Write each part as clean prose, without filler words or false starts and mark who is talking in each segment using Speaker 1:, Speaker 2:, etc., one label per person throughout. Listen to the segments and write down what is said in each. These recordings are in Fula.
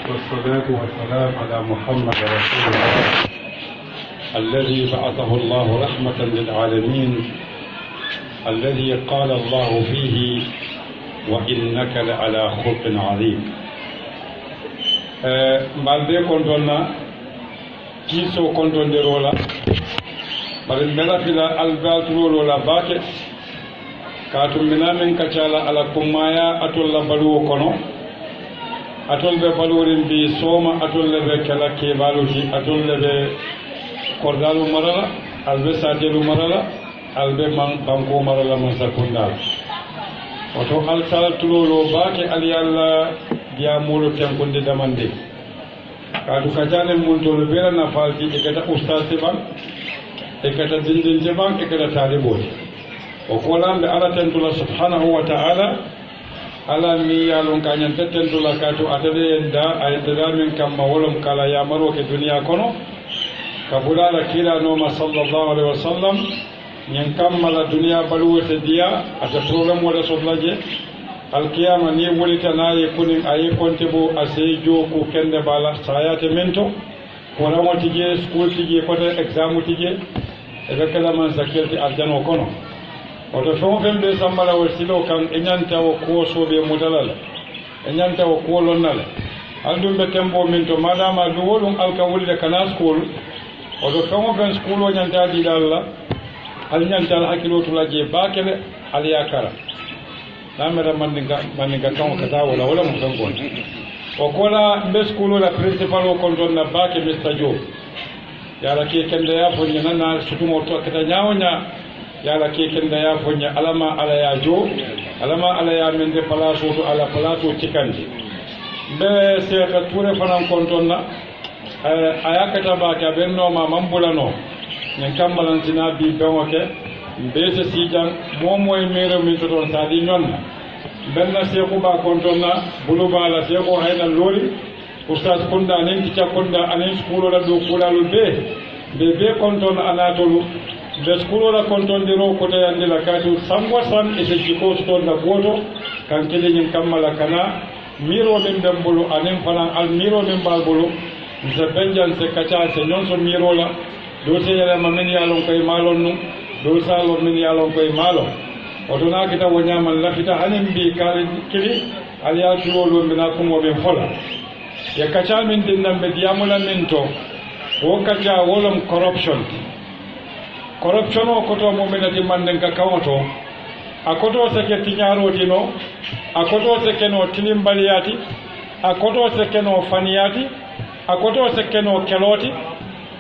Speaker 1: والصلاة والسلام على محمد رسول الله الذي بعثه الله رحمة للعالمين الذي قال الله فيه وإنك لعلى خلق عظيم. مالبي كونتونا كيسو كونتون دي رولا بل ملافلا البالترو لا باكي كاتم منامن كتالا على كمايا أتول بلو كونو أتول ببلورين بي سوما أتول بكلا كيبالوشي أتول بكوردالو مرلا ألبي ساجلو مرلا ألبي بانكو مرلا من سكوندال وتو ألسال تلولو باكي أليالا diamolo tenkonde damande kadu kajane multolo bela na falti e kata ustaz ban e kata dindin ban e kata taliboti o kolambe ala tentula subhanahu wa ta'ala ala mi yalon kanyan tentula katu atade nda ayda min kamma wolom kala ya maro ke duniya kono kabulala kila no ma sallallahu alaihi wasallam nyen kammala duniya baluwete dia ata problem wala sodlaje alkiyama ni wulita nayi kunin ayi konte bo asejo ko kende bala sayate mento ko rawo tije school tije ko exam tije e be kala man sakirti aljano kono o to fon fen be sambala wal silo kan enyanta o ko so be mudalala enyanta o ko lonnala aldum be tembo mento madama du wolum alka wulde kana school o to fon fen school o nyanta di dalla al nyanta al hakilotu laje bakele al yakara namera mandinga kan kaza wala mun kan gon o kola mbe skulu la principal o konton na bake Mr. Jo yala ke kende ya fonya nana sutumo to kata nyawonya yala ke kende ya fonya alama ala ya jo alama ala ya mende palaso to ala palaso tikandi mbe se ka toure fanan konton na aya kata bake benno ma mambulano nyen kambalantina bi bewoke mbese sijan momoy mere mi toton sadi nyonna benna seku ba kontonna buluba la seku hayna lori ustaz kunda nen ti kunda anen skulo la do kulalu be konton anatolu be skulo la konton diro ko te yande la katu samwa san e se jiko sto na goto kan kele nyin kamala kana miro men dembulu anen fanan al miro men balbulu se benjan se kacha se nyonso miro la do se yala mamen yalon koy malon nu do salo min yalon koy malo odona kita wonyama lafita hanin bi kala kili aliya tulo mina kumo be fola ya kacha min dinnan be diamula min to o kacha wolom corruption o koto mo menati manden ka kawoto akoto se ke tinyaro dino akoto se ke no tilimbaliyati akoto se ke no faniyati akoto se ke no keloti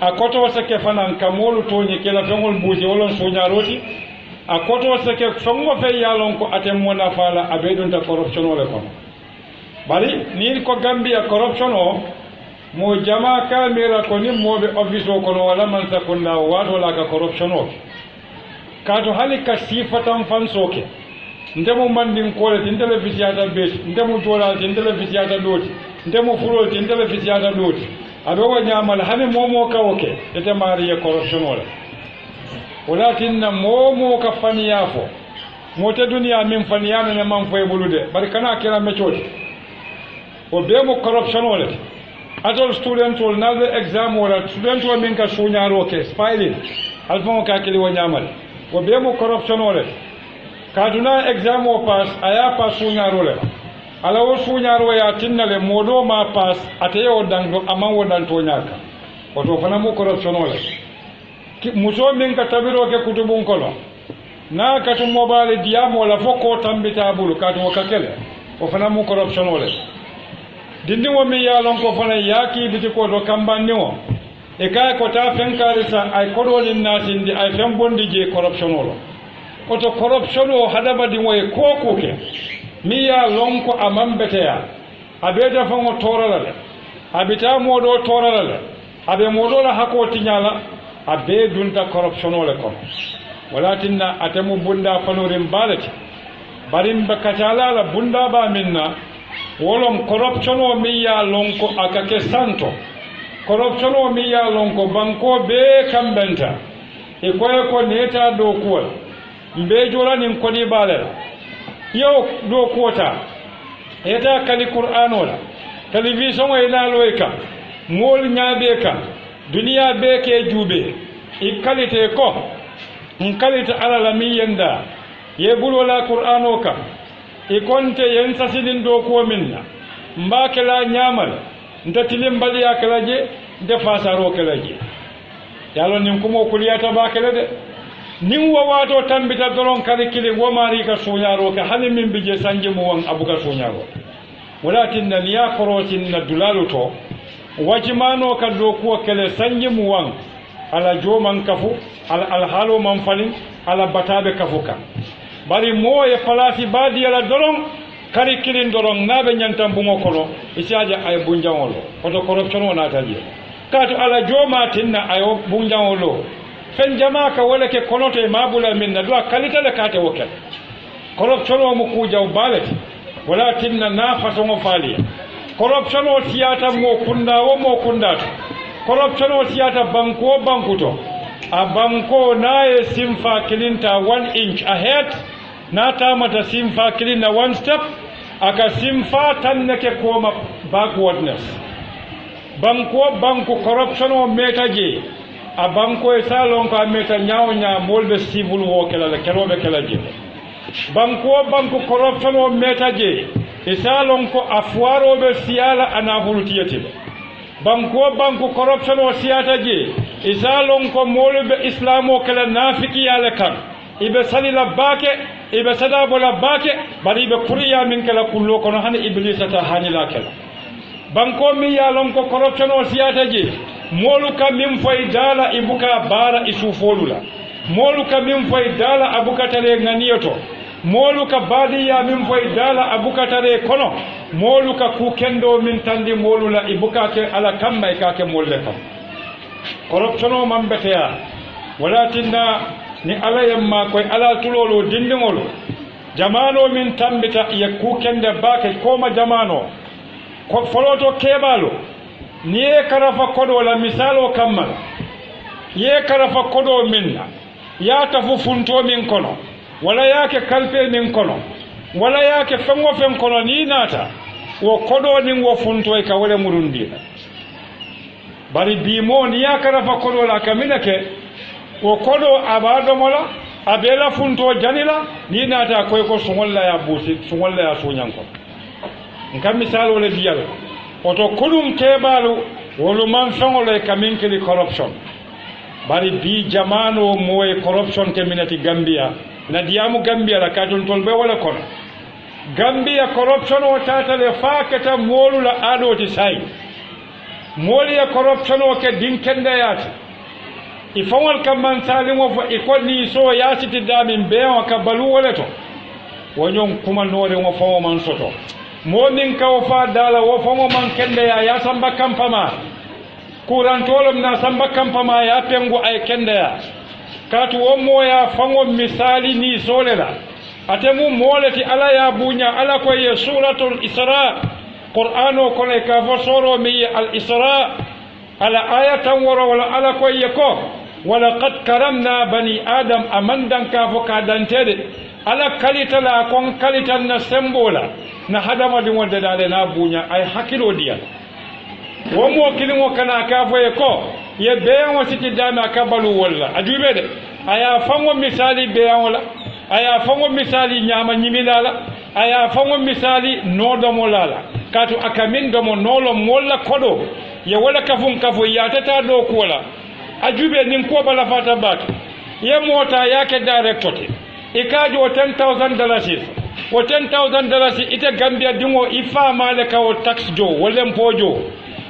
Speaker 1: akoto seke fanan kamolu toñi kela fengol buuji wolon soñaroti akoto seke fengo fe yalon ko atem mona fala abedunta corruption ole kono bari ni ko gambia corruption o mo jama kamera ko ni mobe office o kono wala man sakunda wato la ka corruption o kato halika sifatan fansoke ndemo mandin kole tin televisiata bes ndemo tola tin televisiata doti ndemo furol tin televisiata doti abe wanyamal hani momo ka woke ete mariya corruption wala tinna momo ka faniyafo mote duniya min faniyana ne man fay bulude bari kana kira mechoti o be mo corruption wala atol student wol nalbe exam wala student wol min ka sunyaro ke spailing alfon ka kili wanyamal o be mo corruption wala kaduna exam o pass aya pass sunyaro le ala wo suñaro ya tinnale modo ma pass atayo dango aman wodan to nyaka oto fana mo corruption wala muso min ka tabiro ke kutubun kolo na ka to mobile diamo la foko tambita bulu ka to kakele o fana mo corruption wala dindi wo mi ya lon ko fana yaki biti ko do kambanni o e kay ko ta fenkarisa ay kodolin nasindi ay fen bondi je corruption wala oto corruption o hadabadi moy kokuke mi ya lonko amambeteya abeta fango torala abita modo torala abe modo la hako tinyala abe dunta corruption ole ko walatinna atemu bunda fanorim balati barin bakatala la bunda ba minna wolom corruption o mi ya lonko akake santo corruption o mi ya lonko banko be kambenta e ko neta do kuwal mbe jola nin kodi balala yo do kota eta kali qur'ano la television e na loyka mol nyaabe ka duniya be ke jube i kalite ko kalite ala la mi yenda ye bulola qur'ano ka i konte yen sasidin do ko minna mbake la nyamal ndatilim bali yakalaje de fasaro kalaje yalo nim ko mo kuliyata bakele de nin wawato tambita doron kali kili womari ka sunyaro ka hani min bije sanje mu wan abuka sunyaro walakin na niya korotin na dulalu to wajimano ka do ko kele sanje mu wan ala joman kafu ala halo man falin ala batabe kafuka bari moye palasi badi ala doron kari kilin doron nabe nyantam bungo kono isiaja ay bunjawolo oto corruption wona taji kato ala joma tinna ayo bunjawolo fen jama ka wala ke konoto e mabula minna do kalita le kate wokel corruption o mu kujaw balati wala tinna na faso mo fali corruption o tiyata mo kunda wo mo kundato corruption o tiyata banko bankuto a banko na e simfa kilinta 1 inch ahead na tamata simfa kilina 1 step aka simfa tan nake koma backwardness banko corruption o metaje a banko e salon ko meta nyawnya molbe civil wo kala kelobe kala je banko corruption o metaje e salon ko afwaro be siala ana hulutiyete banko corruption o siata je e salon ko molbe islamo kala nafiki yala kan ibe salila bake ibe sadabo la bake bari ibe kuriya min kala kullo kono hani iblisa ta hani la kala banko mi yalon ko corruption o siyata je moluka min fay dala ibuka bara isufolula moluka min fay dala abuka tare nganiyoto moluka badiya min fay dala abuka tare kono moluka ku kendo min tandi molula ibuka ke ala kamba ikake molle kam corruption o mambeteya walatinna ni ala yamma koy ala tulolo dindingolo jamano min tambita ya kukende bake koma jamano ko foloto kebalo ni e karafa kodo la misalo kammal ye karafa kodo minna ya tafu funto min kono wala yake kalpe min kono wala yake fengo fen kono ni nata wo kodo ni wo funto e ka wala murundi bari bimo ni ya karafa kodo la kaminake o kodo abadomola abela funto janila ni nata koy ko sungolla ya busi sungolla ya sunyanko ngam misalo le diyal oto kulum kebalu wolu man fangole kaminkili corruption bari bi jamano moy corruption ke minati Gambia na diamu Gambia la kadon tolbe wala kono Gambia corruption o tata le fakata molu la adoti sai moli ya corruption o ke dinkende yati ifawal kamman salimo fo ikonni so yasiti damin be o ka balu wala to wonyon kuma nore mo fawo man soto momin ka fa dala wo fawo man kende ya samba kampama kurantolom na samba kampama ya pengo ay kende ya katu wo moya fawo misali ni solela atemu moleti ala ya bunya ala ko ye suratul isra qur'ano ko le ka fo soro mi al isra على آية ولا على كويكو ولقد كرمنا بني آدم أمندن كافو كادنتد على كاليتا لا كون كاليتا نسمبولا نهدم دي ودد علينا بونيا أي حكيلو ديال ومو كلمو كنا كافو يكو يبيان وسيتي دانا كبالو ولا أجوبة دي أيا فمو مثالي بيان ولا أيا فمو مثالي نياما نيميلالا أيا فمو مثالي نودمو لالا كاتو أكامين دومو نولو مولا كودو ya wala kafu ya tata do kola ajube nin ko bala fata bak ye mota yake directote ikajo $10,000 o $10,000 ite Gambia dingo ifa male ka o tax jo wala mpojo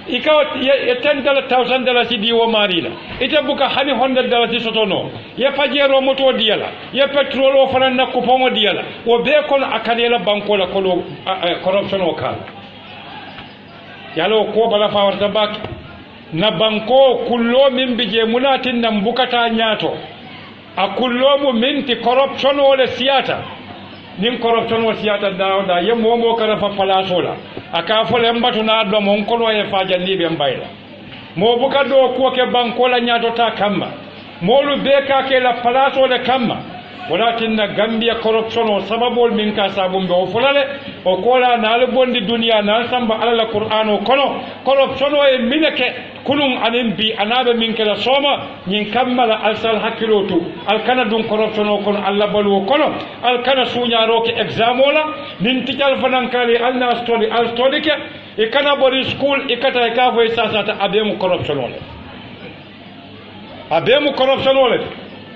Speaker 1: ikaw $10,000 di wo marila ite buka hani $100 sotono ye pajero moto diala ye petrol o fana na kupongo diala o be kon akalela banko la kolo corruption o kala yalo ko bala fa warta bak na banko kullo min bije munatin nan bukata nyato a kullo mu minti corruption wala siyata nin corruption wala siyata da ye momo kara fa palasola aka fole mbatu na do mon kono e fa janni be mbayla mo buka do ko ke banko la nyato ta kamma molu be ka ke la palasola kamma walatinna Gambia corruption o sababol min ka sabumbe o fulale o kola na bondi dunia na samba ala Qur'an o kono corruption o e mineke kunun anin bi anabe min kala soma nyin kammala alsal hakilotu alkana dun corruption o kono alla balu o kono alkana suñaro ke exam ola nin tijal fanan kali alna study al study ke e kana bori school e kata e ka foy sasata abemu corruption ole abemu corruption ole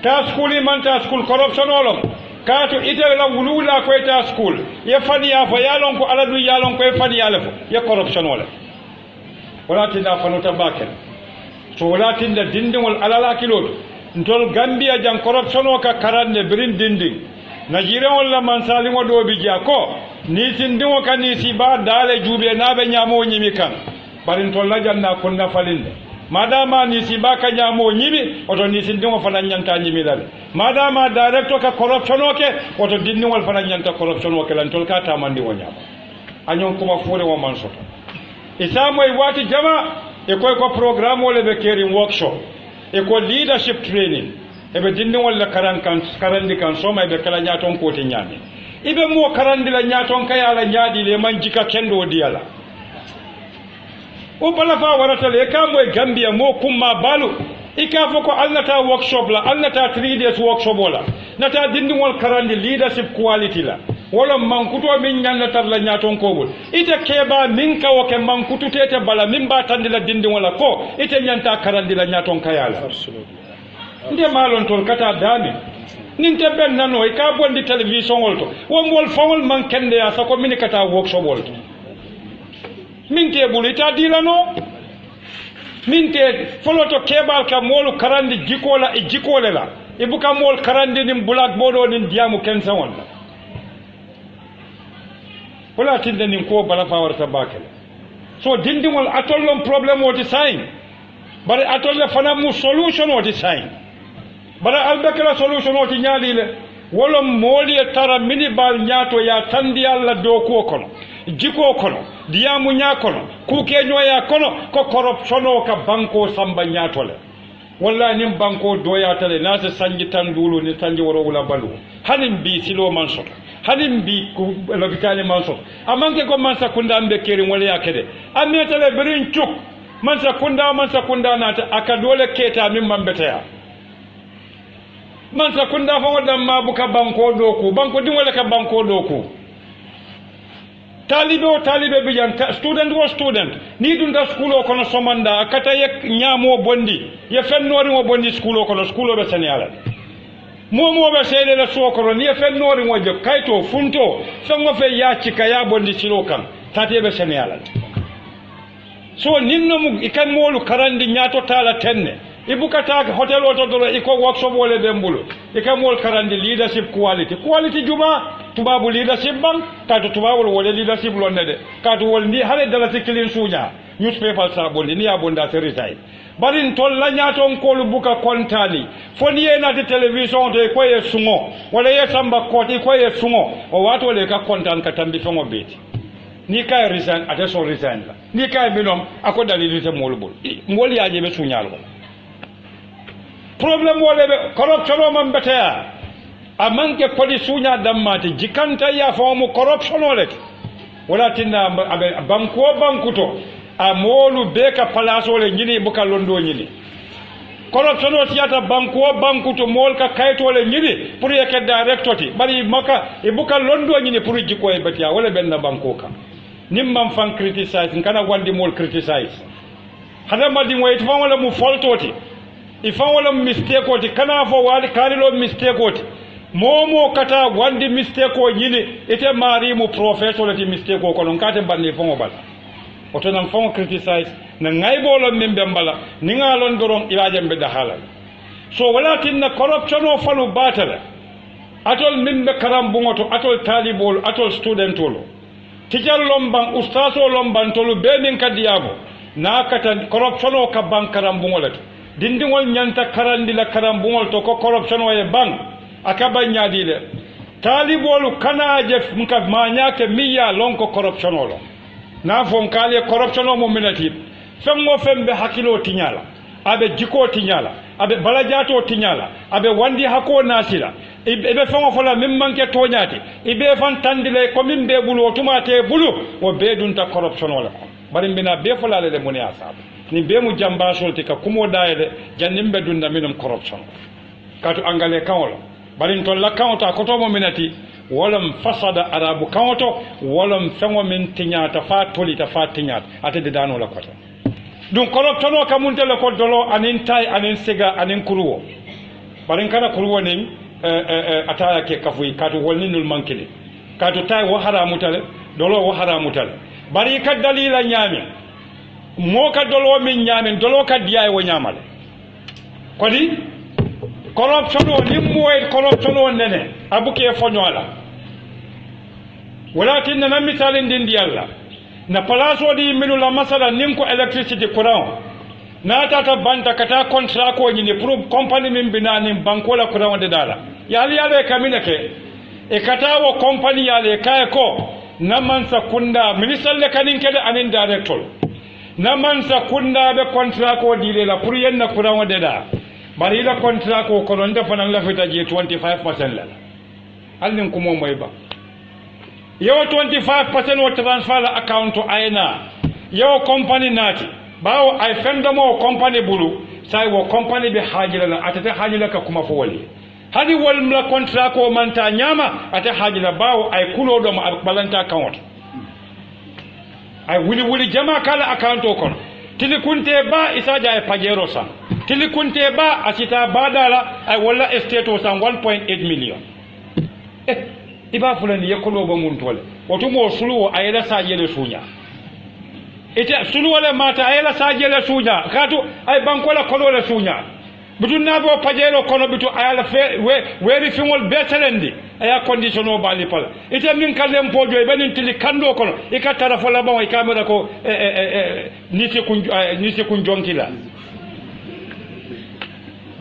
Speaker 1: ta school man ta school corruption olom kato ite la wulula ko ta school ye fani ya fa yalon ko aladu yalon ko fani yalafo ye corruption ole walatin da fanuta bakel so walatin da dindingol alala kilol ntol Gambia jan corruption o ka karande birin dinding Nigeria wala mansali ngo do bi jako ni sindingo kan ni si ba dale jube nabe nyamo nyimi kan barin tol la janna kunna falinde madama ni si ba ka nyamo nyimi oto ni sindingo fana nyanta nyimi dal madama director ka corruption o ke oto dindingol fana nyanta corruption o ke lan tol ka tamandi wonyama anyon kuma fure wo man soto isamoy wati jama e koy ko programme wala be keri workshop e ko leadership training e be dindi wala karandi kan soma e be kala nyaton ko te nyami ibe mo karandi la nyaton kay ala nyaadi le man jika kendo diala o bala fa warata le kam moy Gambia mo kumma balu ika foko alnata workshop la alnata 3 days workshop wala nata dindi wal karandi leadership quality la wala mankuto min nyanna tarla nyaton kogol ite keba min ka woke mankutu tete bala min ba tandila dindi wala ko ite nyanta karandila nyaton kayala nde malon tol kata dami ninte ben nano e ka bondi television wolto wo mol fawol man kende ya sako min kata workshop wolto min te bulita dilano min te foloto kebal ka molu karandi jikola e jikole la e buka mol karandi nim bulak bodo nin diamu kensa wonda wala tinde nin ko bala fa warta bakele so dindingol atollon problem woti sain bare atolle fana mu solution woti sain bare albekala solution woti nyalile wala moli tara minibal nyato ya tandi alla do ko kono jiko kono diamu nya kono kuke nyoya kono ko corruption o ka banko samba nyatole walla nim banko doya tale nase sanji tan dulu ni sanji woro wala balu hanim bi silo man soto hanim bi ku lobitali man soto amanke ko man sakunda ambe keri wala yakede ametale birin cuk man sakunda nata akadole keta min mambeta ya man sakunda fa wadam mabuka banko doku banko din wala ka banko doku talibe bijan student ni dun da school o kono somanda akata yek nyamo bondi ye fennori mo bondi school o kono school o be seniyala momo be sede la sokoro ni fennori mo je kayto funto songo fe yacika ya bondi silo kan tate be seniyala so ninno mu ikan molu karandi nyato tala tenne ibukata hotel o to do iko workshop wole bembulu ikan mol karandi leadership quality juma tubabu leadership bang kato tubabu wole leadership londe de kato wol ni hale dala sikilin sunya newspaper sabondi ni abonda seritai barin tol la nyaton ko buka kontali foni ena de television de ko ye sungo wala ye samba koti ko ye sungo o wato le ka kontan ka tambi fongo beti ni kay resign attention resign la ni kay binom ako dalili te molbul mol yaaje be sunyal ko problem wole be corruption o man betea amanke kodi sunya dammati jikanta ya famu corruption ole wala tinna bankuto amolu beka palaso le nyini buka londo nyini corruption o tiata bankuto mol ka kayto le nyini pour yeke directoti bari maka e buka londo nyini pour jiko e betia wala benna bankoka nimmam fan criticize kana wandi mol criticize hada madi mo it wala mu foltoti ifan wala mistake oti kana fo wali kanilo mistake oti momo kata wandi mistake o nyini ite mari mu professor ti mistake o kono kate banni fongo bal oto nan fongo criticize na ngaybolo membe mbala ni ngalon doron ilaje mbeda halal so wala tinna corruption o falu batala atol membe karam bungoto atol talibol atol studentolo tijal lomban ustaso lomban tolu be min kadiyabo na kata corruption o ka bankaram bungolati dindingol nyanta karandi la karam bungol to ko corruption o e bang akaba nyaadile talibolu kana je mka manyake miya lonko corruption olo na fon kale corruption o mo minati femmo fembe hakilo tinyala abe jiko tinyala abe balajato tinyala abe wandi hako nasila ibe fama fola min manke toñati ibe fan tandile ko min be bulu otumate bulu o be dunta corruption wala ko bari mbina be fola le moni asab ni be mu jamba solti ka kumo dayele jannim be dunda minum corruption katu angale kawlo bari to la kawta ko to mo minati walam fasada arabu kawto walam fengo min tiñata fa tolita fa tiñata atede dano la kota dum corruption o kamunte le ko dolo anin tay anin siga anin kuruwo bari kana kuruwo nin ataya ke kafuy katu wolninul mankili katu tay wo haramutale dolo wo haramutale bari ka dalila nyami mo ka dolo min nyami dolo ka diay wo nyamale kodi corruption o ni moy corruption o nene abuke fonyola walakin na misalin din di Allah na palaso di minu la masala nin ko electricity courant na tata banta kata contrat ko ni pour company min binani banko la courant de dala yali yale kamina ke e kata wo company yale kay ko na mansa kunda minister le kanin kede anin director na mansa kunda be contrat ko dile la pour yenna courant de da bari la contrat ko ko non defa nan la fita je 25% la alnin ko mo moy ba yo 25% wo transfer la account ayna yo company nati bawo ay fendamo company bulu sai wo company be hajila la atata hajila ka kuma fo wali hadi wal mla contrat ko manta nyama ata hajila bawo ay kulo do ma balanta account ay wuli jama kala account ko tili kunte ba isaja ay pajero sa tili kunte ba asita badala ay wala estate o san 1.8 million iba fulani yakulo ba mun tole wato mo suluwo ayela sajele sunya ite suluwo le mata ayela sajele sunya katu ay bankola kolo le sunya bitu nabo pajero kono bitu ayala fe weri fingol betelendi aya condition o bali pala ite min kalem pojo e benin tili kando kono ikatara fola ba e camera ko nisi kun jonkila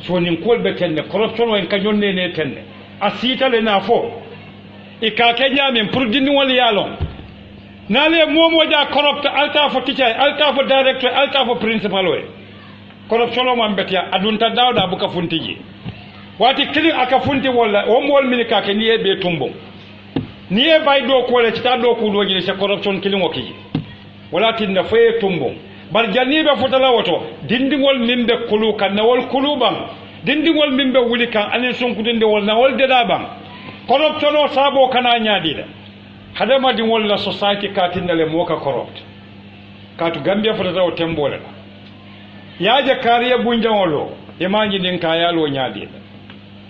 Speaker 1: so nin kolbe tenne corruption o en kanyonne ne tenne asita le na fo ika kenya min pour dinni wal yalon nale momo ja corrupt alta fo teacher alta fo director alta fo principal we corruption o man betia adunta dawda buka funtiji wati kili aka funti wala o mol milika ke niye be tumbo niye bay do ko le ta do ko do ni se corruption kili ngoki wala tinna faye tumbo bar janibe fotala woto dindingol mimbe kulu kan wal kuluban dindingol mimbe wuli kan anen sonku dinde wal na wal deda bang corruption o sabo kana nyaadida hadama di wala society katinale moka corrupt katu gambia fotata o tembole yaaje kariya bunjawolo imanji din kayalo nyaadida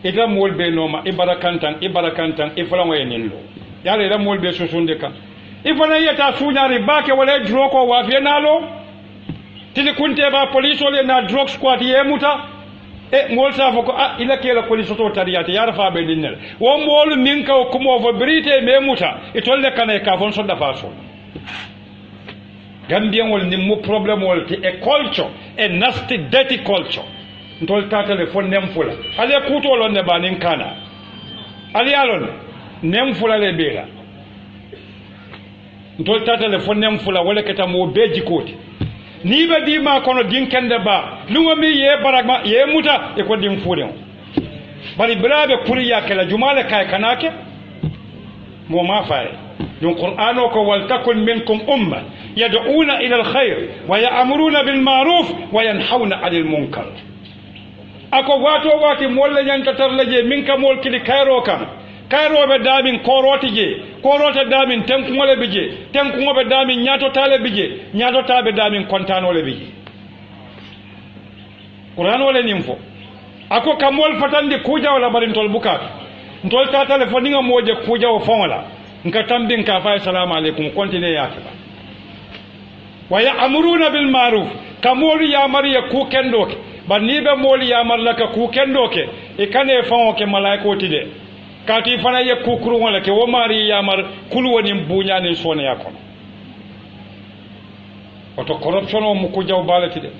Speaker 1: ita molbe noma ibarakantan iflango yenillo yale ida molbe susunde kan ifana yata sunyari bake wala droko wa fienalo tili kunte ba police ole na drug squad yemuta mol sa foko ila kela police to tariyate yara fa be dinnel wo mol minka ko mo fo brite memuta itolle kanay ka fon so dafa so gambien wol ni mo problem wol ti e culture e nasty dirty culture ntol tatale fon nem fula ale kuto lon ne banin kana ali alon nem fula le bela ntol tatale fon nem fula wala kata mo beji koti ni be di ma kono din kende ba lungo mi ye baragma ye muta e ko din fude bari brabe kuriya kala jumale kay kanake mo ma faay don qur'ano ko wal takun minkum umma yad'una ila alkhair wa ya'muruna bil ma'ruf wa yanhauna 'anil munkar ako wati molle nyanta tarlaje min ka mol kili kayro kam kayrobe damin korota damin tenkungole bije tenkungobe damin nyato tale bije nyato tabe damin kontanole bije qur'an wala nimfo ako kamol fatande kuja wala barin tol bukat ntol ta telefoni nga moje kuja o fonla nka tambin ka fa assalamu alaikum continue ya ba wa ya'muruna bil ma'ruf kamol ya mariya ku kendoke banibe mol ya marlaka ku kendoke e kane fon ke malaiko tide kati fana ye kukuru wala ke wo mari yamar kulu woni bunya ni sone yakon oto corruption o mu ko jaw balati de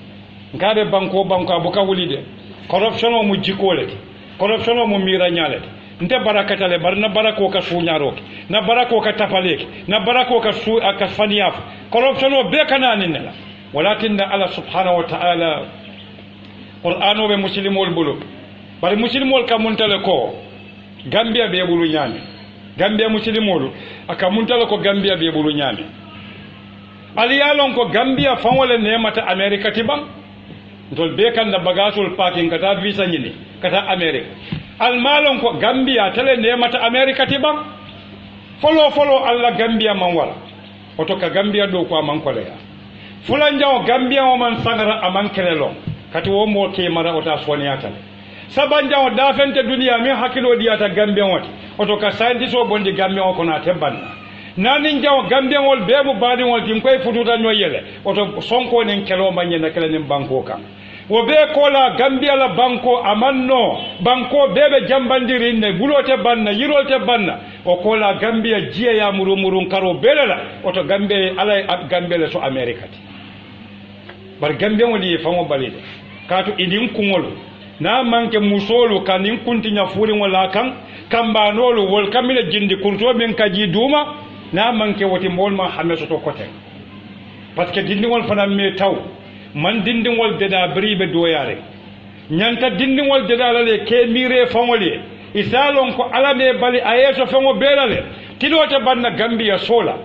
Speaker 1: ngabe banko abuka wulide corruption o mu jikole corruption o mu mira nyale nte barakatale barna barako ka sunyaro na barako ka tapaleke na barako ka su ka faniyaf corruption o be kanani nela walakin Allah subhanahu wa ta'ala qur'ano be muslimul bulu bari muslimul ka muntale ko Gambia be bulu nyame Gambia muslimolu aka muntala ko Gambia be bulu nyame ali yalon ko Gambia fanwole nemata America tibam dol be kan da bagasul parking kata visa nyini kata America al malon ko Gambia tele nemata America tibam follow alla Gambia man wala oto ka Gambia do ko man ko leya fulan jaw Gambia o man sangara aman kelelo kati wo mo ke mara ota soniyata sabanjaw da fente duniya mi hakilo diyata Gambia wati oto ka scientist o bondi Gambia o kono tebanna nani jaw Gambia wol bebu badi wol tim koy fututa nyoyele oto sonko nen kelo manye na kele nen banko kam wo be kola Gambia la banko amanno banko bebe jambandiri ne bulote banna yirolte banna o kola Gambia jiya ya murumurun karo belela oto Gambia alay Gambia le so America ti bar Gambia woni fango balide kaatu idin kungolu na manke musolu kanin kuntinya furin wala kan kambanolu wol kamile jindi kurto men kaji duma na manke woti molma hameso to kote parce que dindingol fana me taw man dindingol deda bribe doyare nyanta dindingol deda lale ke mire fangoli isalon ko alame bali ayeso fango belale tilote banna Gambia sola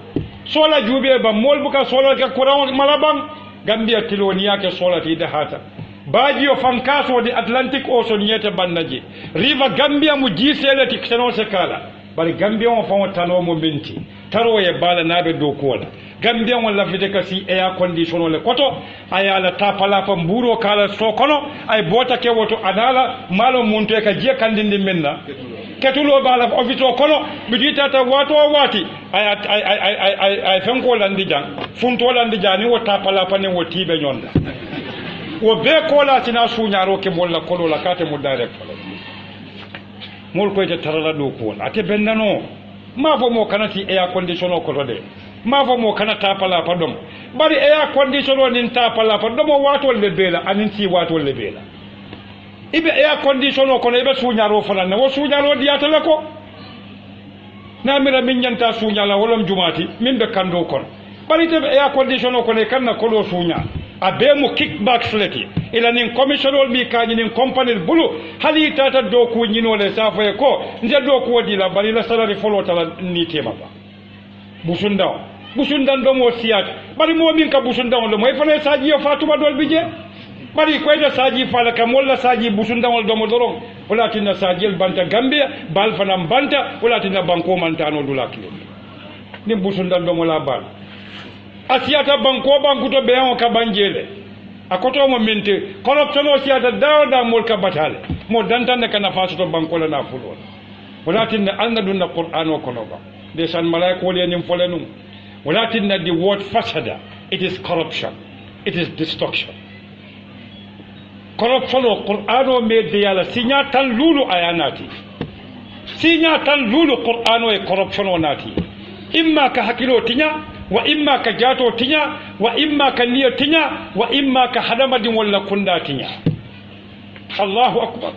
Speaker 1: jube ba mol buka sola ka kuran malabang Gambia tiloni yake sola ti dahata baji o fankaso di Atlantic Ocean yete bannaji river Gambia mu jisele ti keno se kala bari Gambia on fon tano mo minti taro ye bala nabe do kola Gambia on lafite kasi air condition le koto ayala tapala pa mburo kala so kono ay bota ke woto adala malo munte ka je kandindi menna ketulo bala ofito kono bidita ta wato wati ay fenko landi jang funto landi jani wo tapala pa ne wo tibe nyonda wo be kola tina suñaro ke molla kolo la kate mo direct mol ko te tarala do ko ate bennano ma fo mo kanati air condition ko to de ma fo mo kanata pala padom bari air condition nin ta pala padom wato le bela anin ti wato le bela ibe air condition ko ne be suñaro fana ne wo suñaro diata le ko na mira min nyanta suñala wolom jumati min be kando kon bari te air condition ko ne kanna ko do suña abe mu kickback fleti ila nin commissionol mi kaji nin company bulu hali tata do ku nyino le safo e ko nje do ku wadi la bari la salary follow tala ni tema ba busundan do mo siyat bari mo min ka busundan do moy fane saji yo fatuma dol bije bari ko ida saji fala kam wala saji busundan do mo doron wala tinna saji banta Gambia bal fanam banta wala tinna banko man tano dula kilo ni busundan do mo la bal asiyata banko to beyan ka banjele akoto mo mente corruption o siyata dawda mol ka batale mo dantande kana faso to banko la na fulo walakin anna dunna qur'an wa konoba de san malaika woli nim folenu walakin the word fasada it is corruption, it is destruction. Corruption o qur'an o me de yala sinya tan lulu ayanati sinya tan lulu qur'an o e corruption o nati imma ka hakilo tinya wa imma ka jato tinya wa imma ka niyo tinya wa imma ka hadamadin walla kunda tinya. Allahu akbar.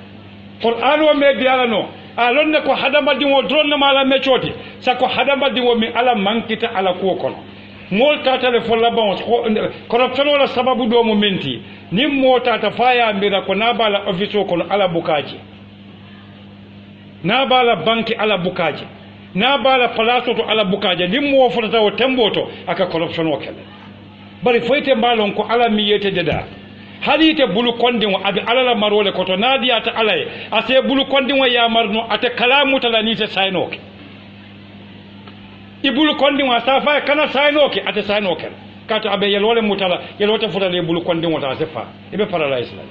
Speaker 1: Qur'an wa me biala no alonne ko hadamadin wo dronna mala me choti sako hadamadin wo mi ala mankita ala ko kono mol tata le folla bon corruption wala sababu do mo menti nim mota ta faya mbira ko nabala office ko ala bukaji nabala banki ala bukaji na bala palaso to ala bukaje dim mo fota o temboto aka corruption o kele bari foyte mbalon ko ala mi yete deda halite bulu kondin abi alala marole ko to nadiya ta alay ase bulu kondin ya marno ate kalamu talani te saynoke ibulu kondin wa safa kana saynoke ate saynoke kata abe yelole mutala yelote futa le bulu kondin wata sefa ibe paralyze la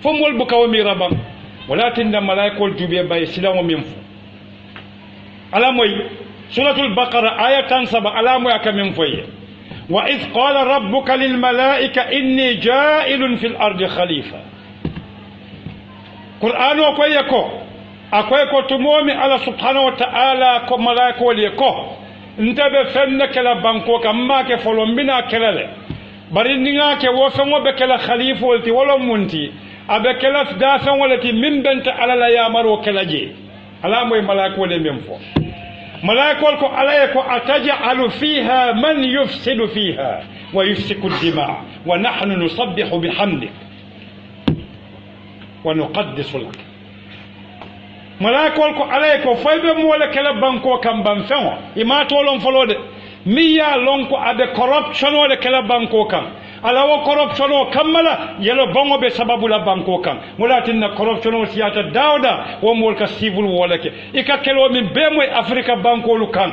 Speaker 1: fomol bukawo mi rabam walakin da malaikol jube bay silamu minfu alamoy suratul baqara ayatan 7 alamoy akamin foye wa iz qala rabbuka lil malaika inni ja'ilun fil ardi khalifa qur'ano ko yako akoy ko tumomi ala subhanahu wa ta'ala ko malaika wali ko ntabe fenne kala banko kam ma ke folombina kelale bari ninga ke wo fengo be kala khalifa wolti wolo munti abe kala da fen wolati min benta ala la yamaro kala je ala moy malaika wali memfo malaika ko ala ko ataj'alu fiha man yufsidu fiha wa yufsiku ad-dima wa nahnu nusabbihu bihamdik wa nuqaddisu lak malakol ko alay ko faybe mo wala kala banko kam ban fengo ima tolon folode mi ya lonko abe corruption wala kala banko kam ala wo corruption o kammala yelo bongo be sababu la banko kam mulatinna corruption o siyata dawda wo mol ka civil wala ke ika kelo min be moy africa banko lu kan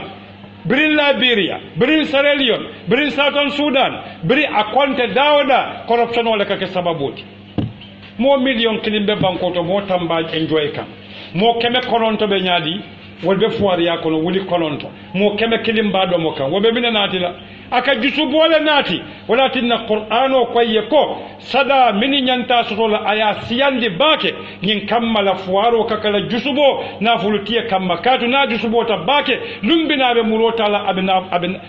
Speaker 1: birin Liberia birin Sierra Leone birin Southern Sudan biri akonte dawda corruption wala ka ke sababuti mo million kilimbe banko to mo tamba enjoy kam mo keme kononto be nyaadi wolbe fuwar ya kono wuli kononto mo keme kilimba do mo kan wobe mina natila aka jusu bole nati walatinna qur'ano koye ko sada mini nyanta sotola aya siyandi bake nyin kammala fuwaro kakala jusubo na fulutiye kamma katu na jusubo ta bake lumbina be murota la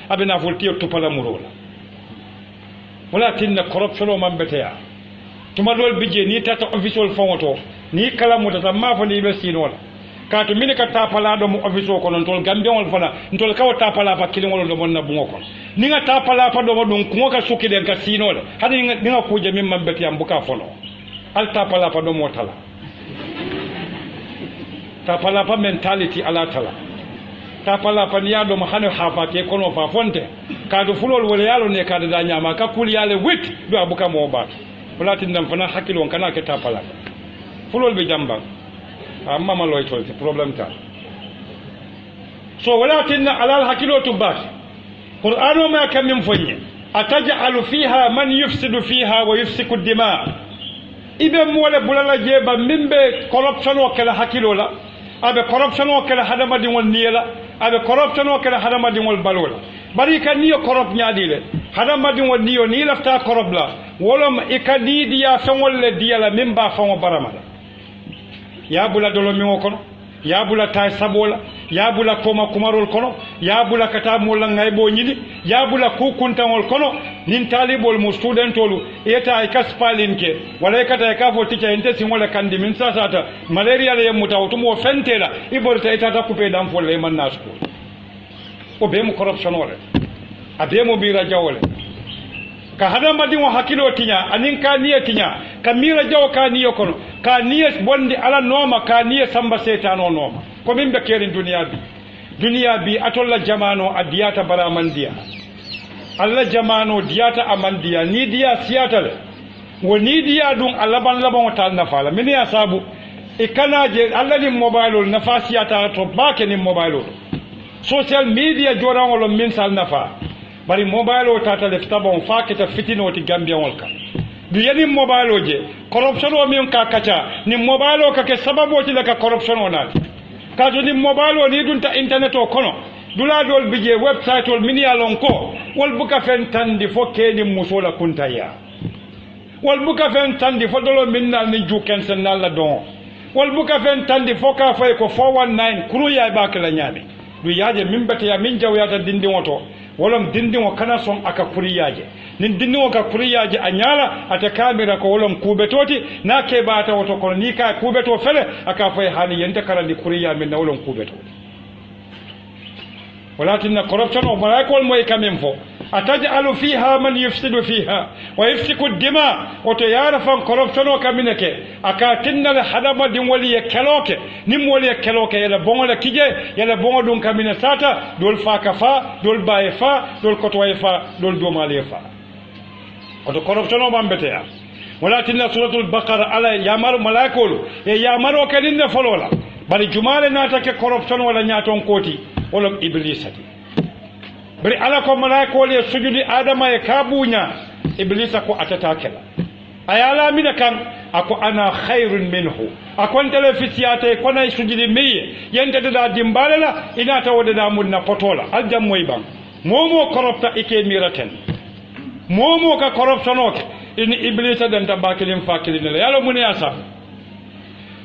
Speaker 1: abina fulutiye tupala murola walatinna corruption man beteya tuma dol bije ni tata official fongoto ni kala mutata mafo ni be sinola kaatu mini ka tapala do mu office ko non tol gambiol fana ntol kaw tapala pa kilingol do mon na bungo kon ni nga tapala pa do mo don ko ka sukki den ka sinole hadi ni nga kuje min mambeti am buka fono al tapala pa do mo tala tapala pa mentality ala tala tapala pa ni ado mo hanu hafa ke kono fa fonte kaadu fulol wala yalo ne kaadu da nyama ka kul yale wit do abuka mo ba wala tin dam fana hakilo kana ke tapala fulol be jamba amma maloy tolti problem ta so walakinna alal hakilo tubat qur'anu ma kam min fonye ataj'alu fiha man yufsidu fiha wa yufsiku dima ibe mole bulala jeba mimbe corruption o kala hakilo la abe corruption o kala hadama di won niela abe corruption o kala hadama di wol balola bari kan niyo corrupt nyaadile hadama di won niyo ni lafta corrupt la wolom ikadi diya fengol le diala mimba fango baramala ya bula dolo mi kono ya bula tay sabola ya bula koma kumarol kono ya bula kata mola ngaybo nyidi ya bula kukuntangol kono nin talibol mu studentolu eta ay kaspalinke wala kata ka fo tica ente singole kandi min sasata malaria le muta otumo fentela iborta eta ta couper dam folle man nasko o be mu corruption wala abe mo bira jawole ka hadama di mo hakilo tinya anin ka niya tinya ka mira jaw ka niyo kono ka niya bondi ala noma ka niya samba setano noma ko min be kerin duniya bi atolla jamano adiyata baramandiya alla jamano diyata amandiya ni diya siyatale woni diya dum alaban laban ta nafala min ya sabu ikanaje alla ni mobile nafa siyata to bake ni mobile social media jorangolo min sal nafa bari mobile o tata le tabon faketa fitino ti gambia wolka du yani mobile o je corruption o min ka kacha ni mobile o ka ke sababu ti la ka corruption o nati ka to ni mobile o ni dunta internet o kono dula dol bije website ol mini alon ko wol buka fen tandi fo keni musola kuntaya wol buka fen tandi fo dolo minnal ni juken sen nalla don wol buka fen tandi fo ka fay ko 419 kuru ya ba kala nyami du yaaje min bete ya min jawyata dindi woto wolom dindingo kana son aka kuriyaje nin dindingo ka kuriyaje anyala ata kamera ko wolom kubetoti na ke bata woto ko ni ka kubeto fele aka fay hani yente karandi kuriya min na wolom kubeto walakin corruption o malaikol moy kamem fo ataj'alu fiha man yufsidu fiha wa yafsiku dima oto yara fan corruption o kamineke aka tinnal hadama din wali keloke nim wali keloke yela bongola kije yela bongo dun kamina sata dol fa kafa dol baye fa dol kotwaye fa dol domale fa oto corruption o bambetea walakin suratul baqara ala yamaru malaikolu e yamaro kaninne folola bari jumale natake corruption wala nyaton koti wolom iblisati bari ala ko malaiko le sujudi adama e kabunya iblisa ko atatakela ayala mina kan ako ana khairun minhu akon telefisiyate ko nay sujudi miye yente da dimbalela ina tawde da munna potola aljam moy bang momo corrupta ike miraten momo ka corruption oke in iblisa den tabakelin fakilin yalo mun yasa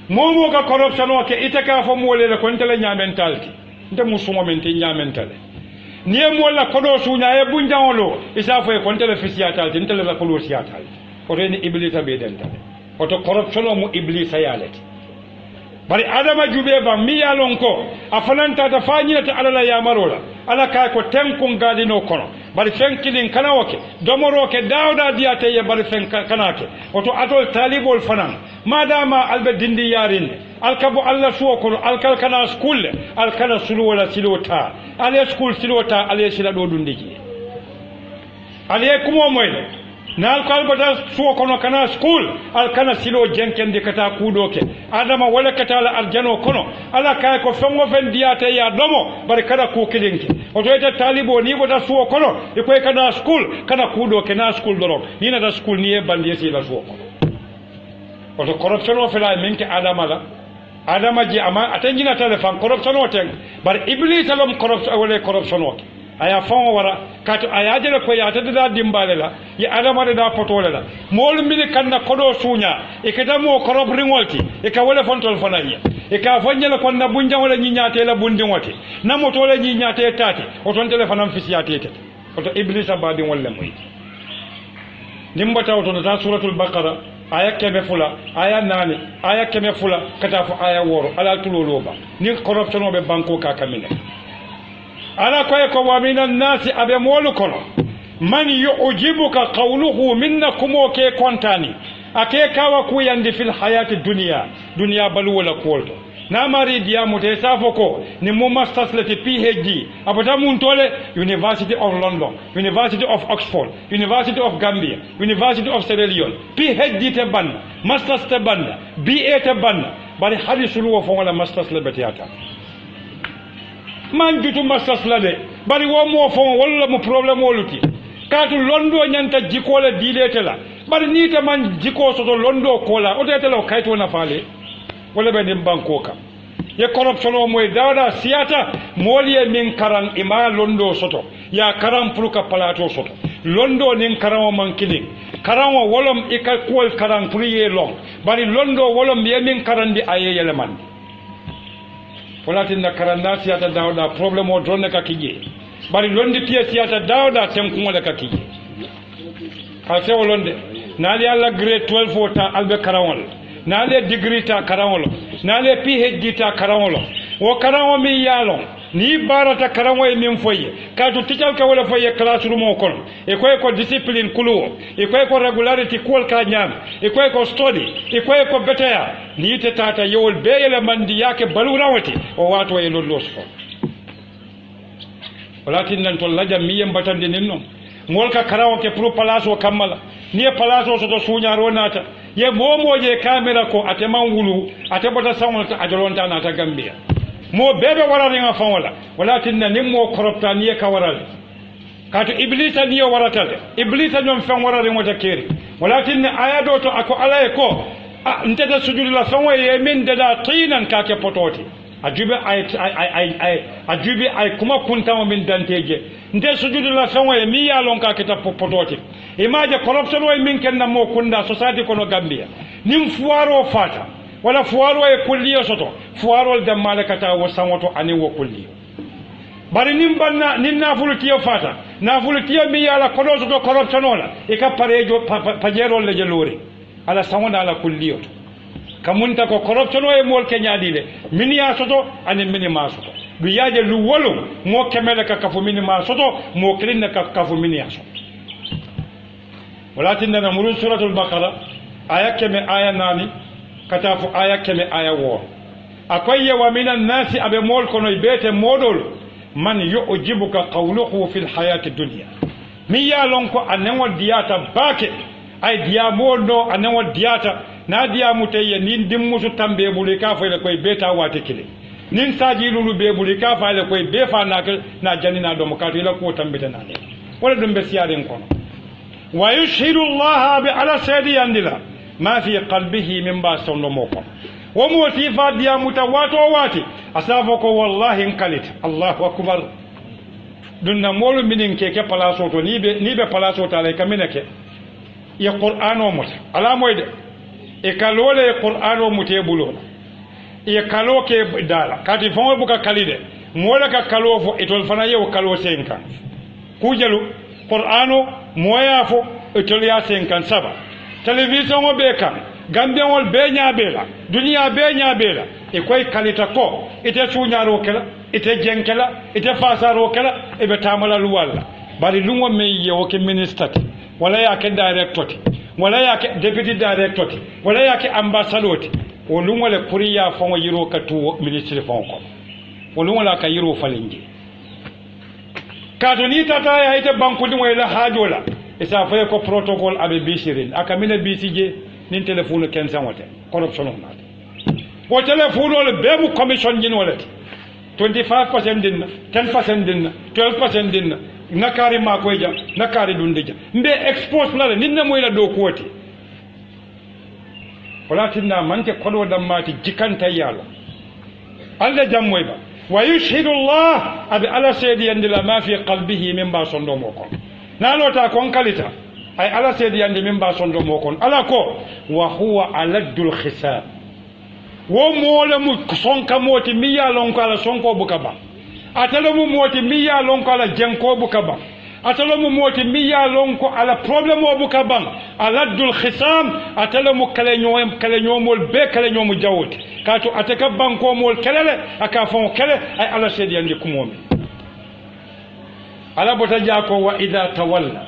Speaker 1: momo ka corruption oke itaka fo molele ko ntele nyamentalti nte musumo men te nyamentale niye molla kodo sunya e bunjawolo isa fo e kon tele fisiatal tin tele la kodo siatal o reni iblisa be dentale o to corruption mo iblisa yalete bari adama jube ba mi yalon ko afananta ta fanyita alala ya marola ala kay ko tenkun gadino kono bari fenkilin kana woke domoro ke dawda diate ye bari fen kanake o to atol talibol fanan madama albe dindi yarin alkabo alla suwo kono alkal kana school alkana sulu wala silota ale school silota ale sila do dundiji ale kumo moyle na alkal bata suwo kono kana school alkana silo jenkende kata kudoke adama wala kata la arjano kono ala kay ko fongo fen diate ya domo bari kada ku kilinki oto ita talibo ni bata suwo kono e koy kana school kana kudoke na school doro ni na da school ni e bandi sila suwo kono oto corruption o fela minke adama ji ama atengina telefon corruption o ten bar iblis alom corruption wala corruption o aya fon wara kato aya jele ko ya tada dimbale la ya adama da potole la mol mini kanna kodo sunya e kata mo corrupt ringolti e ka wala fontol fananya e ka fonyela ko na bunja wala nyinyate la bundi woti na motole nyinyate tati o ton telefonam fisiyate tete oto iblis abadi wala moy nimbata oto ta suratul baqara aya keme fula aya nani aya keme fula kata fo aya woro ala tuloloba ni corruption o be banko ka kamine ala koy ko wa minan nasi abe molu kono man yu'jibuka qawluhu minnakum o ke kontani ake kawa ku yandi fil hayati dunya balu wala kolto na mari diamu te safoko ni mo masters leti PhD abata mun tole University of London, University of Oxford, University of Gambia, University of Sierra Leone, PhD te banna, masters te banna, BA te banna, bari hadi sulu wo fonga la masters le betiata man jutu masters la de bari wo mo fonga wala mo problem woluti katu londo nyanta jikole dilete la bari ni te man jiko soto londo kola o te lo kayto na fale wala be nim banko ka ye corruption o moy dawda siata moliye min karan ima londo soto ya karam pruka palato soto londo nin karan man kilin karan wolom ika kol karan priye long bari londo wolom ye min karan di aye yeleman wala tin na karan na siata dawda problem o donne ka kije bari londi tiya siata dawda tem ko ka kije ka se wolonde nali alla grade 12 wota albe karan nale degree ta karawolo nale PhD ta karawolo wo karawo mi yalo ni barata karawo e min foye ka to tical ka wala foye classroom o kon e ko discipline kuluwo e ko regularity kol ka nyam e ko study e ko betaya ni te tata yewol beyele mandi yake balu rawati o wato e lollo so walakin nan to laja miyem batande ninno mol ka karawo ke pro palaso kamala ni palaso so to suñaro nata ye momoje camera ko ateman wulu ate bota sawol ta ajolonta nata Gambia mo bebe warare nga fawala walakin na nimmo koropta ni ka warale kato iblisa ni waratale iblisa nyom fan warare ngota keri walakin aya do to ako alaye ko ntata sujudu la fawo ye min dada tinan ka ke pototi ajubi ay kuma kunta min danteje nde sujudu la fawo ye mi ya lon ka ke ta pototi imaje corruption way min kenna mo kunda society kono Gambia nim fuaro fata wala fuaro e kulliyo soto fuaro de malakata wo sanwoto ani wo kulliyo bari nim banna nin nafulutiyo fata nafulutiyo mi yala kodo soto corruption wala e ka parejo pajero le jelori ala sanwona ala kulliyo kamunta ko corruption way mol kenyadile min ya soto ani min ma soto du yaje lu wolo mo kemele ka kafu min ma soto mo krinna ka kafu min ya soto ولكن نمر سورة البقرة آية كم آية ناني كتاف آية كم آية وور أكوي ومن الناس أبي مول كنو يبيت مودول من يعجبك قوله في الحياة الدنيا ميا لونكو أنو دياتا باكي أي ديامول نو أنو دياتا na diamuteye nin dimmusu tambe buli ka fa le koy beta wate kile nin saji lulu be buli ka fa le koy be fa na janina do mo ka ila ko tambita na le wala dum be siaren kono ويشهد الله على سيدي عندنا ما في قلبه من باس نموكم وموتيفات ديا متواتو واتي أسافك والله انقلت الله أكبر دون مول من كيكي بلاسوتو نيبه بلاسوتو عليك منك يا قرآن ومت على مويد إكالولي قرآن ومتيبولون إكالو كي دالا كاتي فمو بكا كاليدي مولا كالو فو إتول فنايا وكالو سينكا كوجلو قرآنو moya fo etolia 57 television o be kan Gambia wol be nyaabela dunia be nyaabela e koy kalita ko ite suñaro kala ite jenkela ite fasaro kala e be tamala luwalla bari lungo me yewo ke minister wala ya ke director wala ya ke deputy director wala ya ke ambassador o lungole puriya fongo yiro ka tu ministre fonko o lungola ka yiro falingi kato ni tata ya ite banku ni wala hajola isa fa ko protocol abe bisirin aka mina bisije nin telephone ken sanwote corruption on nade o telephone le bebu commission ni wala 25% dinna 10% dinna 12% dinna nakari makoyja nakari dundija mbe expose la ninna moyla do koti walakinna manke kodo dammati jikanta yalla alla jammoy ba wa yushhidu Allah abi ala sayyidi yandila ma fi qalbihi min ba sondo moko nalota kon kalita ay ala sayyidi yandi min ba sondo moko ala ko wa huwa aladul khisab wo mola mu sonka moti mi ya lon ko ala sonko bukaba atalo mu moti mi ya lon ko ala jenko bukaba atalo mu moti mi ya lon ko ala problem o bukaba aladul khisam atalo mu kale nyomol be kale nyomu jawoti kato ataka banko mol kelele aka fon kele ay ala sedi yandi kumomi ala bota jako wa idha tawalla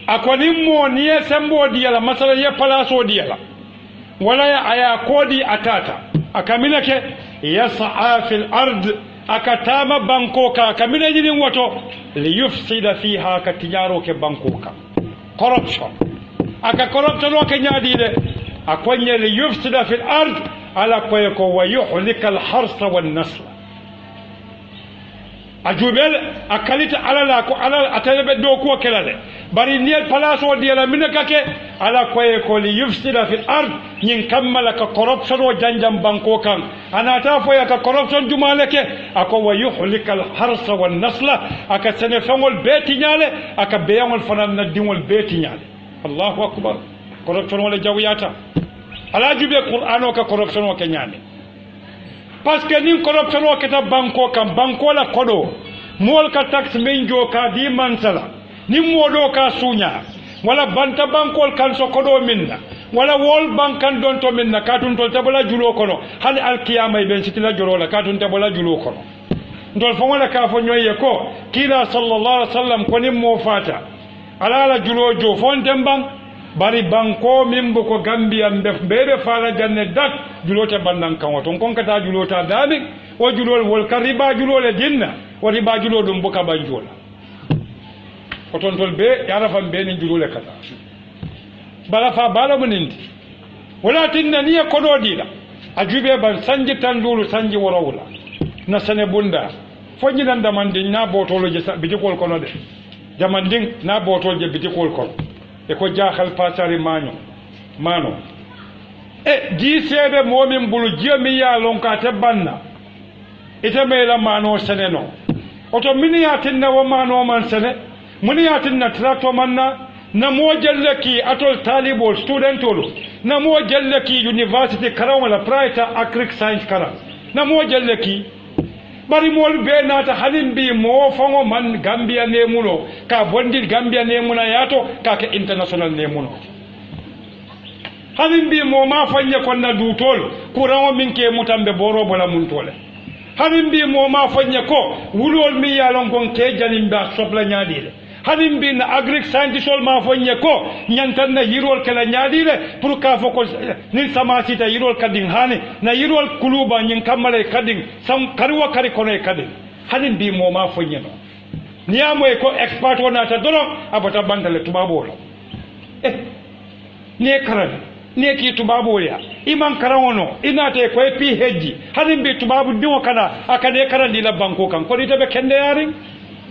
Speaker 1: akoni mo niye sembo diala masala ye palaso diala wala ya aya kodi atata akaminake yas'a fil ard akatama bankoka akamina jini woto liyufsida fiha katijaro ke bankoka corruption aka corruption o kenyadide akonye liyufsida fil ard ala koyeko wa yuhlika al harsa wan nasl ajubel akalita ala la ko ala atalebe do ko kelale bari niel palaso diala minakake ala koyeko li yufsida fil ard nyin kammala ka corruption o janjam banko kan anata fo ya ka corruption jumaleke ako wa yuhlika al harsa wan nasla aka sene fangol betinyale aka beyangol fanan na dingol betinyale Allahu akbar corruption wala jawiyata ala jube qur'ano ka corruption o kenyane parce que nin corruption o keta banko kan banko la kodo mol ka tax menjo ka di mansala nin modo ka sunya wala banta bankol kan so kodo minna wala wol bankan don to minna katun to tabala julo kono hal al qiyamah ben sitila jorola katun tabala julo kono ndol fo wala ka fo nyoye ko kila sallallahu alaihi wasallam ko nim mo fata ala julo jo fontem bang bari banko mimbo ko Gambia bebe fala janne dak julote bandan kan wato kon kata julota dami o julol wol kariba julole dinna o riba julo dum boka banjola ko ton tol be yara fam be ni julole kata bala fa bala munindi wala tinna ni ko do dila ajube ban sanji tandulu sanji worawula na sane bunda fonyi nan da mandin na botolo je bitikol kono de jamandin na botol je bitikol kono e ko jaaxal pasari mano e ji sebe momin bulu jemi ya lonka te banna ite mela mano seneno oto mini ya tinna wo mano man sene muni ya tinna trato manna na mo jelleki atol talibol studentolo na mo jelleki university karam wala private agric science karam na mo jelleki bari mol be nata halin bi mo fango man Gambia ne muno ka bondir Gambia ne muna yato ka ke international ne muno halin bi mo ma fanye ko na dutol kuran min ke mutambe boro bola mun tole halin bi mo ma fanye ko wulol mi yalon gon ke jalim ba sobla nyaadile halin bi na agric scientist ma fanye ko nyantan na yirol kala nyaadile pour ka foko ni sama sita yirol kadin hani na yirol kuluba nyin kamale kadin sam karwa kari kono kadin halin bi mo ma fanye no niamo e ko expert wona ta dolo abata bantale tubabo lo ne karan ne ki tubabo ya iman karawono ina te ko PhD halin bi tubabu diwo kana akade karan di la banko kan ko dite be kende yarin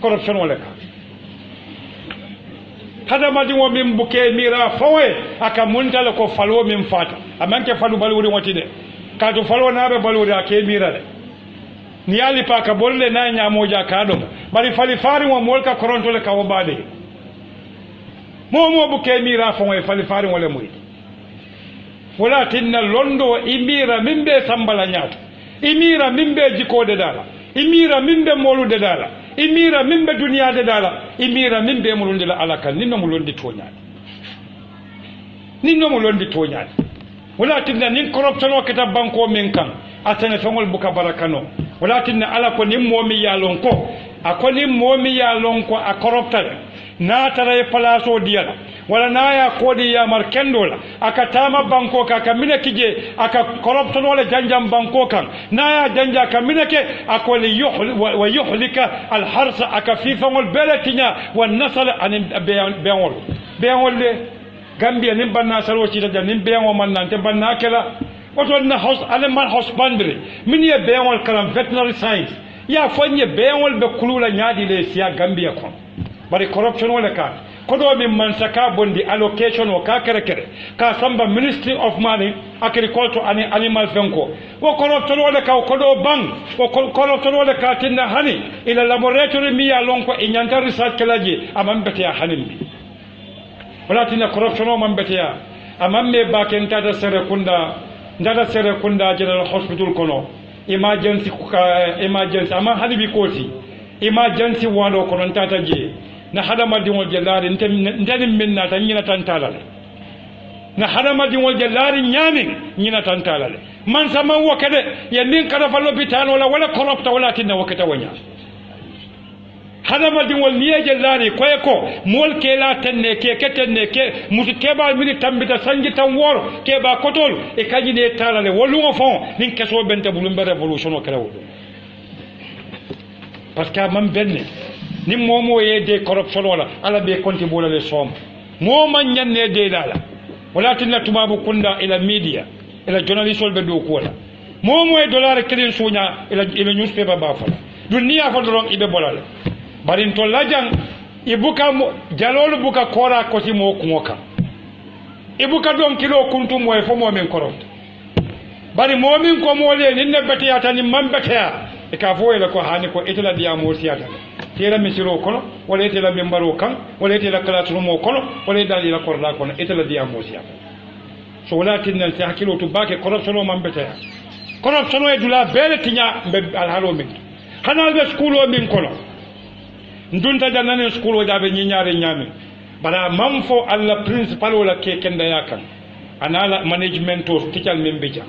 Speaker 1: corruption wala ka hada madi wo min buke mira fawe aka muntala ko falwo min fata amanke falu balwuri wotide ka to falwo nabe balwuri ake mira de ni ali pa ka bolle na nyamoja ka do bari fali fari wo molka koronto le ka wo bade mo buke mira fawe fali fari wala muy wala tinna londo imira mimbe sambala nyato imira mimbe jikode dala imira mimbe molude dala imira mimbe duniya de dala imira mimbe mulundi la alaka ninno mulundi toñani wala tinna nin corruption o keta banko min kan asane fengol buka barakano wala tinna ala ko nim momi yalon ko akoni momi yalon ko a corruptale na tara e place o diala wala naya kodi yamar kendola aka tama banko ka kamine kije aka corruption wala janjam banko kan naya janja kamine ke akoli yuhlika al harsa aka fifangol belatinya wan nasal an beangol le Gambia nim banna salo ci da nim beango man nante banna kala oto na house aleman husbandry min ye beangol kalam veterinary science ya fonye beangol be kulula nyaadi le siya Gambia kon bari corruption wala ka kodo min man saka bondi allocation o ka kere ka samba ministry of money agriculture and animal fenko wo corruption wala ka kodo bang wo corruption wala ka tinna hani ila laboratory mi ya lonko e nyanta research kalaji amambete ya hanin wala tinna corruption o mambete ya amamme bakenta da sere kunda general hospital kono emergency ama halibi kosi emergency wano kono tata je na hadama di wol jelari ntani minna tan nyina tan talale na hadama di wol jelari nyami nyina tan talale man sama wakade ya nin kada fa l'hôpital wala corrupta wala tinna wakata wanya hadama di wol niye jelari ko mol ke la tenne ke ketenne ke musu keba mini tambita sanji tan wor keba kotol e kaji ne talale wolungo fon nin keso bente bulumbe revolution o kala wodo parce que mam benne ni momo ye de corruption wala ala be konti bola le som moma nyanne de dala wala tinna tubabu kunda ila media ila journalist wol be do ko wala momo e dollar kelin sunya ila newspaper ba fala dunia fa dolon ibe bolale barin to lajang ibuka jalolu buka kora kosi mo kuoka ibuka don kilo kuntu mo e fo mo men korot bari mo min ko mo le ni ne betiyata ni man beteya e ka fo ele ko hani ko etela diya mo siyata tera misiro kono wala etela membaro kan wala etela classroom mo kono wala dali la korla kono etela diya mo siyata so wala tinna sa hakilo to bake corruption o man beteya corruption o e dula bele tinya be alhalo min hanal be school o min kono ndunta janane school o jabe nyiñare nyami bala mamfo alla principal wala ke kenda yakan anala management o teacher membeja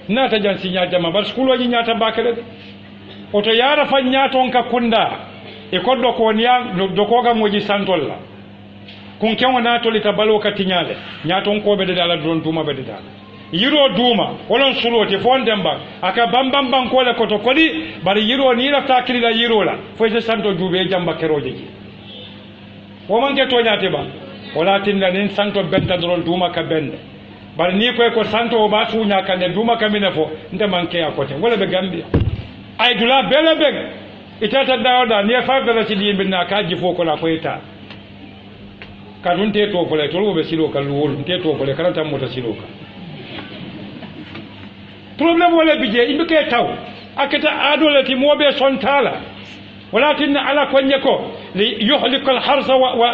Speaker 1: nata jan sinya jama bar school o nyata bakale oto yara fa nyaton ka kunda e koddo ko niya do ko ga moji santolla kun kenwo na to lita balo ka tinyale nyaton ko be de dala don tuma be de dala yiro duma wolon surote fondemba aka bambam banko le koto kodi bari yiro ni rafta kilila yiro la fo je santo dube jamba keroje ji o manke to nyaate ba wala tinna nin santo benta don duma ka bende bari ni ko santo ba sunya ka ne duma ka minefo nde manke akote wala be gambia ay dula bele be itata dawda ni fa bela ci di binna ka ji fo ko la ko eta ka dun te to fole to be silo ka luwol te to fole karanta mota silo ka problème wala bije imbe ke taw akata adolati mobe sontala walakin ala konye ko li yuhliku al-harsa wa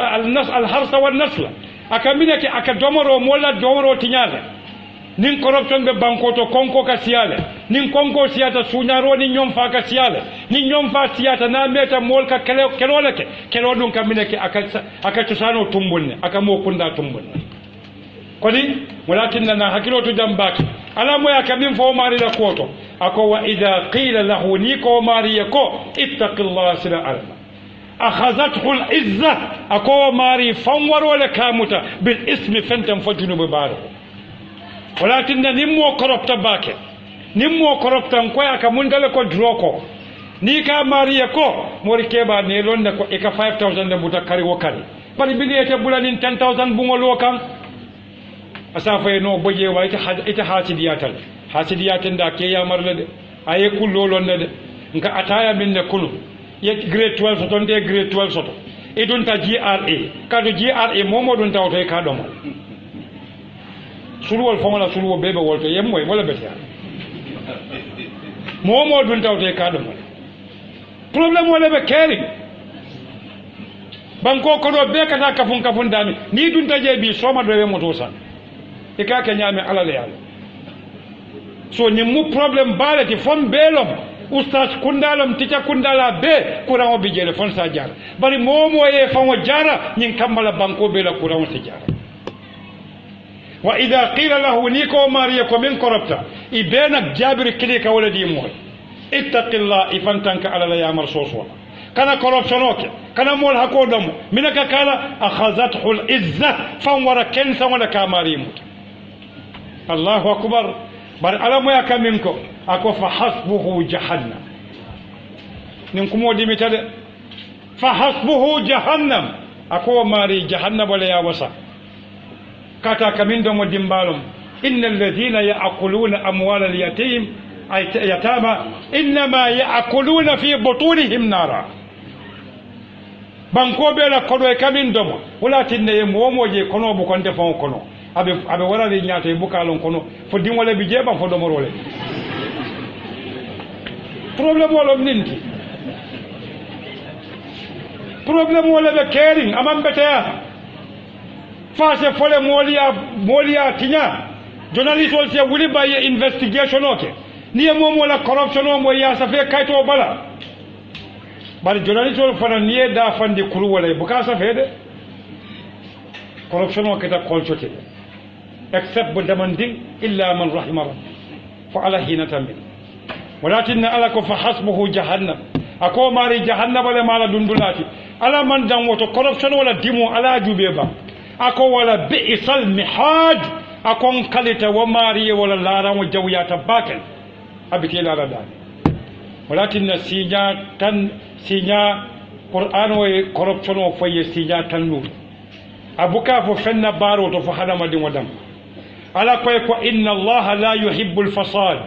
Speaker 1: al-harsa wan-nasla akaminaki akadomoro mola domoro tinyale nin corruption be banko to konko ka siale nin konko siata sunyaro ni nyom fa ka siale ni nyom fa siata na meta mol ka keloleke kelo dun kaminaki akatusano tumbunne akamo kunda tumbunne kodi walakinna hakilo to jambaki ala moya kamin fo mari la koto ako wa idha qila lahu niko mari yako ittaqillaha sila alma akhazathu al-izza ako mari fanwaro la kamuta bil ismi fantam fajunu baro walakinna nimmo koropta bake nimmo koropta ko aka mundale ko droko ni ka mari yako mori keba ne londe ko e ka 5000 de buta kari wokali bari biliyete bulanin 10000 bungolo kan asafa no boje wa ita hasidiyatal da ke ya marla de aye kullolon de nka ataya minne kulu ye grade 12 soto de grade 12 soto e don ta GRA ka do GRA momo don tawto e ka do mal sulwol fomala sulwo bebe wolto yemmoy wala betiya momo don tawto e ka do mal problème wala be keri banko ko do be kata kafun dami ni dun taje bi soma do we moto san e ka ka nyame alale yalla so ni mu problem balati fon belom ustaz kundalom tica kundala be kurango bi jele fon sa jara bari momo e fon jara nyin kamala banko be la kurango sa jara wa idha qila lahu niko mariya ko min korapta ibena jabir kilika wala di mo ittaqillah ifantanka ala la yamar soswa kana corruption kana mol hakodam minaka kala akhazathu al-izza fanwara kensa wala kamarimu Allahu akbar bar alamu ya kaminko ako fa hasbuhu jahannam nin kumo dimitade fa hasbuhu jahannam ako mari jahannam wala ya wasa kata kamindo mo dimbalum innal ladhina ya'kuluna amwal al-yatim ay yatama inma ya'kuluna fi butunihim nara banko bela kodo e kamindo mo wala tinne mo je kono bu konde fon kono abe wala li nyaata e bukalon kono fo dimole bi jeba fo do morole problème wala ninti problème wala be caring amam betea face fole molia tinya journalist wol se wuli baye investigation oke ni mom wala corruption o mo ya sa fe kayto bala bari journalist wol fana ni da fandi kuru wala buka sa fe de corruption o keta kolchote except demanding illa man rahima fa ala hinatan min ولكن ألك فحسبه جهنم أكو ماري جهنم ولا مالا دندلاتي ألا من دم وتو corruption ولا ديمو ألا جوبيبا أكو ولا بئس المحاد أكو انقلت وماري ولا لارا وجويات باكل أبكي لا دان ولكن سيجا قرآن و corruption وفي سيجا تنور أبوكا ففن بارو تفحنا مدين ودم ألا كويكو إن الله لا يحب الفساد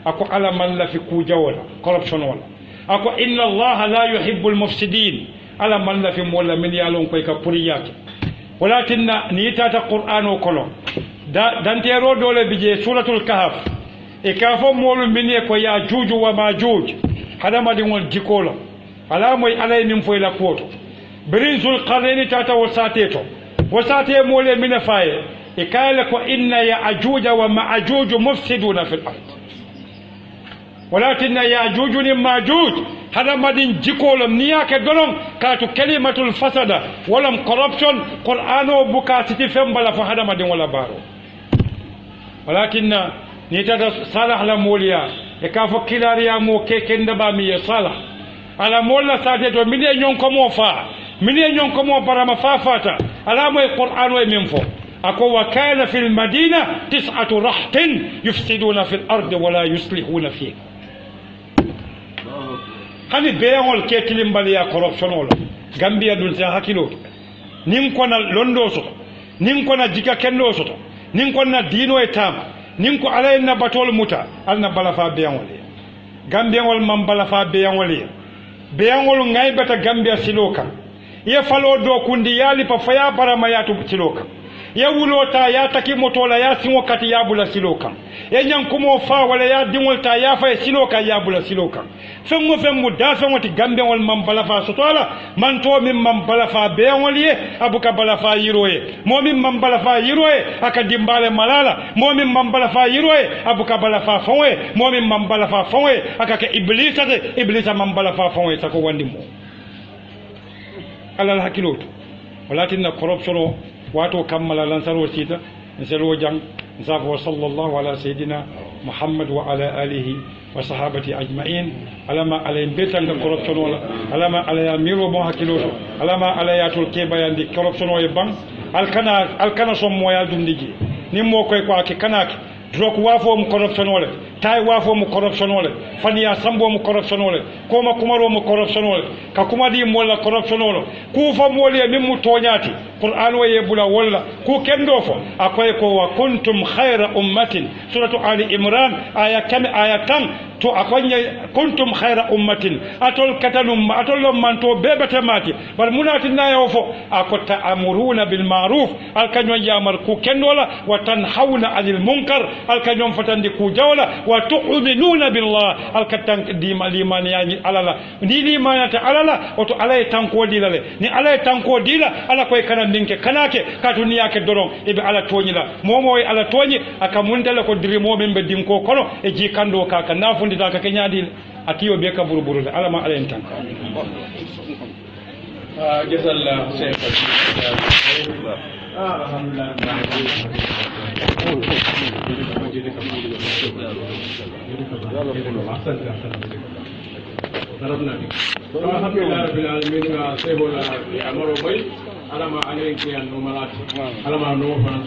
Speaker 1: أكو على من لا في كوجا ولا corruption ولا أكو إن الله لا يحب المفسدين على من لا في مولا من يالون كويكا بريات ولكن نيتات القرآن وكلام دانتيرو دولة بيجي سورة الكهف إكافو مول من يكو ياجوج وماجوج هذا ما ديون جيكولا على موي على نمفوي لا كوتو برين ذو القرنين تاتا وساتي مول من فاي إكالك وإن ياجوج وماجوج مفسدون في الأرض ولكن ياجوج وماجوج هذا ما دين جيكولم نياك دولم كاتو كلمة الفساد ولم corruption قرآنو بكاتي فهم بلا فهذا ما دين ولا بارو ولكن نيتا صالح لموليا يكافو كيلاريا مو كيكندبا مي صالح على مولا ساتيتو من ينون كومو فا من ينون كومو برما فافاتا على مو القرآن ومنفو أكو وكان في المدينة 9 رهط يفسدون في الأرض ولا يصلحون فيها hani beyangol ke kilimbaliya corruption wala gambia dun sa hakilo nin kona londo soto nin kona jika kendo soto nin kona dino e tam nin ko alay na batol muta alna balafa beyangol gambiyangol mam balafa beyangol ngay bata gambia siloka ye falo do kundi yali pa faya barama yatu siloka ya wulota ya taki motola ya sinwo kati ya bula siloka ya nyankumo fa wala ya dimolta ya fa siloka ya bula siloka fengo da fengo ti gambe wal mam balafa sotola man to min mam balafa be waliye abuka balafa yiroye momin mam balafa yiroye aka dimbale malala momin mam balafa yiroye abuka balafa fonwe momin mam balafa fonwe aka ke iblisa mam balafa fonwe sako wandimo alal hakilot walakin corruption wato kammala lansaro sita nselo jang nsafo sallallahu ala sayidina muhammad wa ala alihi wa sahabati ajma'in alama alayhim betanga corruption wala alama alaya miro bon hakiloto alama alayatul kebayandi corruption o bang alkana som moya dundiji nimmo koy ko ak kanaki drok wafo mu corruption wala tay wafo mu corruption wala faniya sambo mu corruption wala koma kumaro mu corruption wala ka kuma di molla corruption wala ku fa moliya min mu toñati qur'an wa yebula wala ku kendo fo akoy ko wa kuntum khayra ummatin suratu ali imran aya kam aya tan to akonya kuntum khayra ummatin atol katanum atol manto bebata mati bar munati nayo fo akota amuruna bil ma'ruf alkanyo yamar ku kendo la wa tanhauna anil munkar alkanyo fatandi ku jawla wa tu'minuna billah alkatan dima liman yani alala ni limanata alala oto alay tanko dilale ni alay tanko dila ala koy kana ninke kanake katuniya ke doron ibe ala toñila momo ala toñi aka mundala ko dirimo membe dinko kono e ji kando kaka nafundita ka kenyadil atiyo be ka buruburu ala ma alayen tan jazalla shaykh alhamdulillah
Speaker 2: arabna to alhamdulillah rabbil alamin ga sebo la amaro boy alama alen ke an no malati alama no